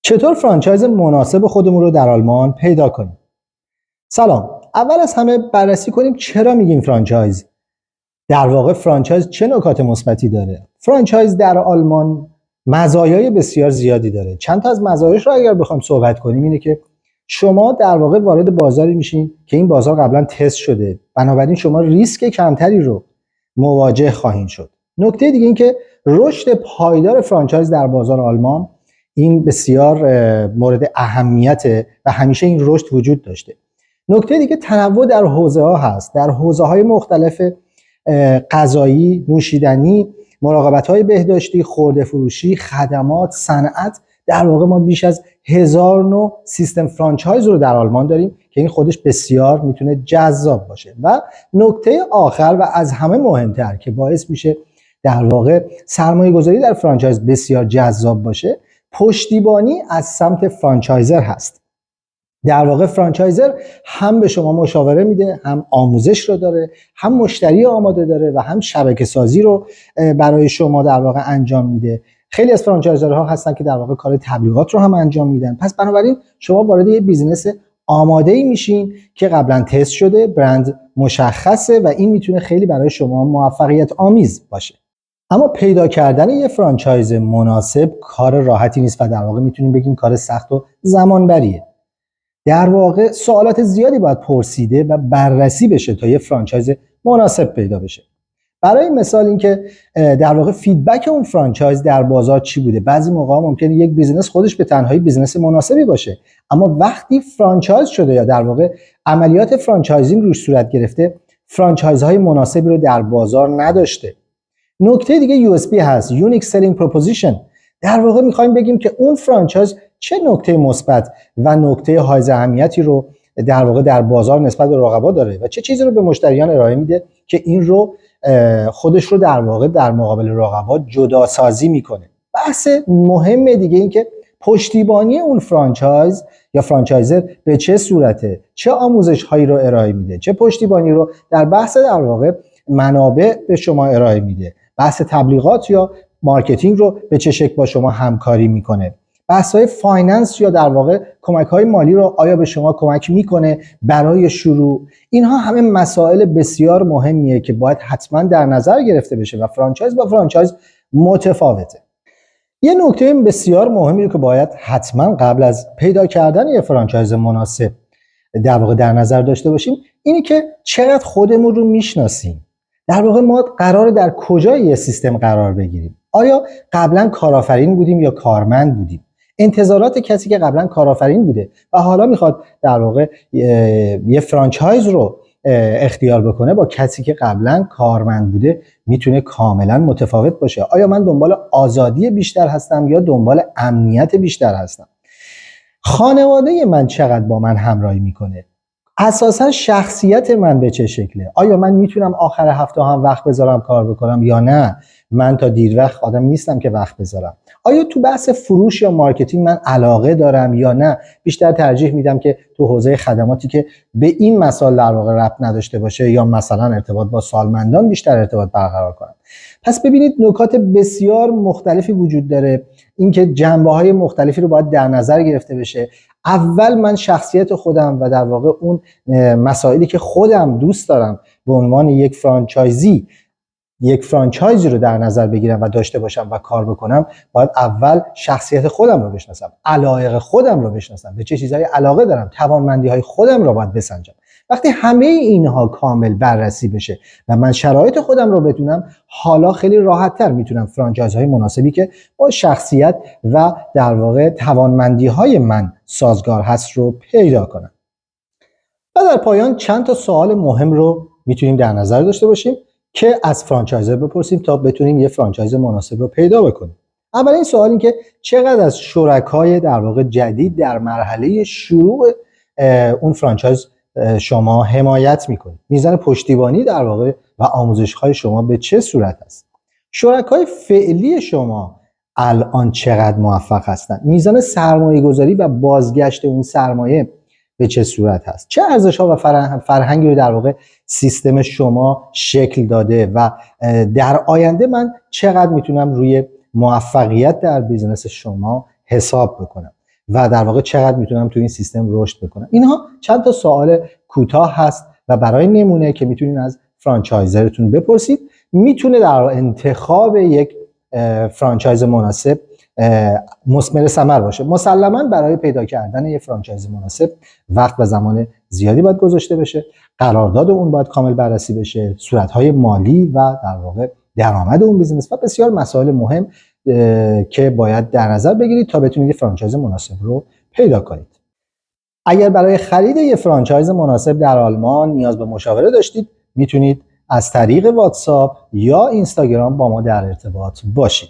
چطور فرانچایز مناسب خودمون رو در آلمان پیدا کنیم؟ سلام. اول از همه بررسی کنیم چرا میگیم فرانچایز. در واقع فرانچایز چه نکات مثبتی داره؟ فرانچایز در آلمان مزایای بسیار زیادی داره. چند تا از مزایاش رو اگر بخوایم صحبت کنیم اینه که شما در واقع وارد بازاری میشین که این بازار قبلا تست شده. بنابراین شما ریسک کمتری رو مواجه خواهید شد. نکته دیگه این که رشد پایدار فرانچایز در بازار آلمان این بسیار مورد اهمیته و همیشه این رشد وجود داشته. نکته دیگه تنوع در حوزه ها هست. در حوزه های مختلف غذایی، نوشیدنی، مراقبت های بهداشتی، خرده فروشی، خدمات، صنعت، در واقع ما بیش از 1000 نوع سیستم فرانچایز رو در آلمان داریم که این خودش بسیار میتونه جذاب باشه. و نکته آخر و از همه مهمتر که باعث میشه در واقع سرمایه گذاری در فرانچایز بسیار جذاب باشه، پشتیبانی از سمت فرانچایزر هست. در واقع فرانچایزر هم به شما مشاوره میده، هم آموزش رو داره، هم مشتری آماده داره و هم شبکه سازی رو برای شما در واقع انجام میده. خیلی از فرانچایزرها هستن که در واقع کار تبلیغات رو هم انجام میدن. پس بنابراین شما وارد یه بیزینس آماده‌ای میشین که قبلا تست شده، برند مشخصه و این میتونه خیلی برای شما موفقیت آمیز باشه. اما پیدا کردن یه فرانچایز مناسب کار راحتی نیست و در واقع میتونیم بگیم کار سخت و زمانبریه. در واقع سوالات زیادی باید پرسیده و بررسی بشه تا یه فرانچایز مناسب پیدا بشه. برای مثال اینکه در واقع فیدبک اون فرانچایز در بازار چی بوده. بعضی موقع ممکنه یک بیزینس خودش به تنهایی بیزینس مناسبی باشه، اما وقتی فرانچایز شده یا در واقع عملیات فرانچایزینگ روش صورت گرفته، فرانچایزهای مناسبی رو در بازار نداشته. نکته دیگه USP هست، Unique Selling Proposition. در واقع میخوایم بگیم که اون فرانچایز چه نکته مثبت و نکته حائز اهمیتی رو در واقع در بازار نسبت به رقبا داره و چه چیزی رو به مشتریان ارائه میده که این رو خودش رو در واقع در مقابل رقبا جدا سازی میکنه. بحث مهم دیگه این که پشتیبانی اون فرانچایز یا فرانچایزر به چه صورته، چه آموزش هایی رو ارائه میده، چه پشتیبانی رو در بحث در واقع منابع به شما ارائه میده، بحث تبلیغات یا مارکتینگ رو به چه شکل با شما همکاری میکنه، بحث‌های فایننس یا در واقع کمک‌های مالی رو آیا به شما کمک میکنه برای شروع. اینها همه مسائل بسیار مهمیه که باید حتما در نظر گرفته بشه و فرانچایز با فرانچایز متفاوته. یه نکته بسیار مهمی رو که باید حتما قبل از پیدا کردن یه فرانچایز مناسب در واقع در نظر داشته باشیم اینه که چقدر خودمون رو میشناسیم. در واقع ما قراره در کجای یه سیستم قرار بگیریم؟ آیا قبلا کارآفرین بودیم یا کارمند بودیم؟ انتظارات کسی که قبلا کارآفرین بوده و حالا میخواد در واقع یه فرانچایز رو اختیار بکنه با کسی که قبلا کارمند بوده میتونه کاملا متفاوت باشه. آیا من دنبال آزادی بیشتر هستم یا دنبال امنیت بیشتر هستم؟ خانواده من چقدر با من همراهی میکنه؟ اساسا شخصیت من به چه شکله؟ آیا من میتونم آخر هفته هم وقت بذارم کار بکنم یا نه؟ من تا دیر وقت آدم نیستم که وقت بذارم. آیا تو بحث فروش یا مارکتینگ من علاقه دارم یا نه؟ بیشتر ترجیح میدم که تو حوزه خدماتی که به این مسائل در واقع ربط نداشته باشه یا مثلا ارتباط با سالمندان بیشتر ارتباط برقرار کنم. پس ببینید نکات بسیار مختلفی وجود داره، اینکه جنبه‌های مختلفی رو باید در نظر گرفته بشه. اول من شخصیت خودم و در واقع اون مسائلی که خودم دوست دارم به عنوان یک فرانچایزی رو در نظر بگیرم و داشته باشم و کار بکنم، باید اول شخصیت خودم رو بشناسم، علایق خودم رو بشناسم، به چه چیزهای علاقه دارم، توانمندی‌های خودم رو باید بسنجم. وقتی همه اینها کامل بررسی بشه و من شرایط خودم رو بدونم، حالا خیلی راحت‌تر میتونم فرانچایزهای مناسبی که با شخصیت و در واقع توانمندی‌های من سازگار هست رو پیدا کنم. و در پایان چند تا سوال مهم رو میتونیم در نظر داشته باشیم که از فرانچایزر بپرسیم تا بتونیم یه فرانچایز مناسب رو پیدا بکنیم. اولین سوال این که چقدر از شرکای در واقع جدید در مرحله شروع اون فرانچایز شما حمایت میکنید؟ میزان پشتیبانی در واقع و آموزش‌های شما به چه صورت است؟ شرکای فعلی شما الان چقدر موفق هستند؟ میزان سرمایه‌گذاری و بازگشت اون سرمایه به چه صورت هست؟ چه ارزش‌ها و فرهنگی رو در واقع سیستم شما شکل داده و در آینده من چقدر میتونم روی موفقیت در بیزنس شما حساب بکنم؟ و در واقع چقدر میتونم تو این سیستم رشد بکنم. اینها چند تا سوال کوتاه هست و برای نمونه که میتونین از فرانچایزرتون بپرسید، میتونه در انتخاب یک فرانچایز مناسب مثمر ثمر باشه. مسلما برای پیدا کردن یک فرانچایز مناسب وقت و زمان زیادی باید گذاشته بشه، قرارداد اون باید کامل بررسی بشه، صورت‌های مالی و در واقع درآمد اون بیزنس و بسیار مسائل مهم که باید در نظر بگیرید تا بتونید فرانچایز مناسب رو پیدا کنید. اگر برای خرید یک فرانچایز مناسب در آلمان نیاز به مشاوره داشتید، میتونید از طریق واتساپ یا اینستاگرام با ما در ارتباط باشید.